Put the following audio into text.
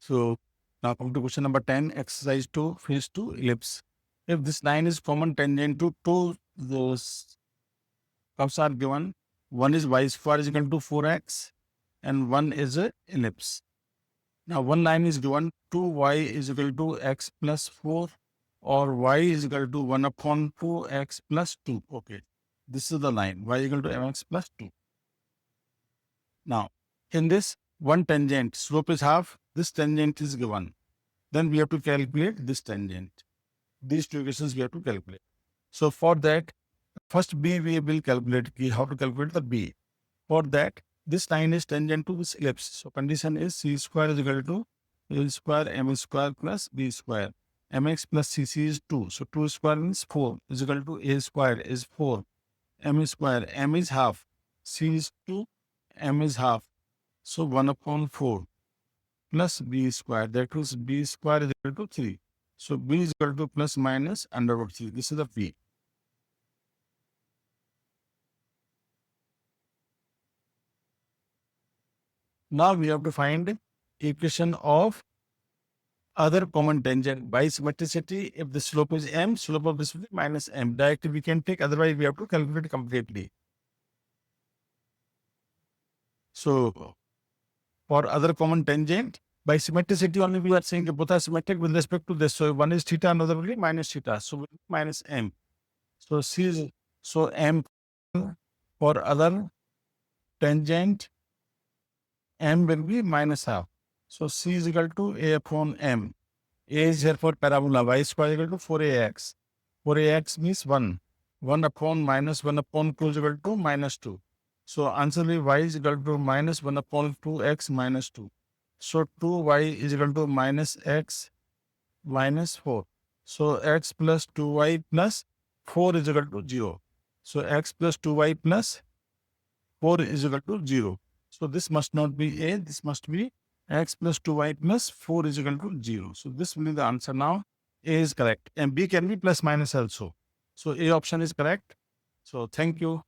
So now come to question number 10, exercise 2, phase 2, ellipse. If this line is common tangent to two those curves are given, one is y square is equal to 4x and one is a ellipse. Now one line is given 2y is equal to x plus 4 or y is equal to 1 upon 2x plus 2. Okay, this is the line y is equal to mx plus 2. Now in this one tangent, slope is half, this tangent is given. Then we have to calculate this tangent. These two equations we have to calculate. So for that, first B we will calculate how to calculate the B. For that, this line is tangent to this ellipse. So condition is c square is equal to a square m square plus b square. Mx plus cc is 2. So 2 square means 4 is equal to a square is 4. M square, m is half. C is 2, m is half. So 1 upon 4 plus b square. That is b square is equal to 3. So b is equal to plus minus under root 3. This is the b. Now we have to find equation of other common tangent by symmetricity. If the slope is m, slope of this will be minus m. Directly we can take, otherwise we have to calculate completely. So for other common tangent, by symmetricity only we are saying both are symmetric with respect to this. So one is theta, another will be minus theta. So minus m. So c is, so m for other tangent, m will be minus half. So c is equal to a upon m. A is here for parabola, y square is equal to 4ax. 4ax means 1. 1 upon minus 1 upon 2 is equal to minus 2. So answer will be y is equal to minus 1 upon 2x minus 2. So 2y is equal to minus x minus 4. So x plus 2y plus 4 is equal to 0. So x plus 2y plus 4 is equal to 0. So this must not be a, this must be x plus 2y plus 4 is equal to 0. So this will be the answer now. A is correct and B can be plus minus also. So A option is correct. So thank you.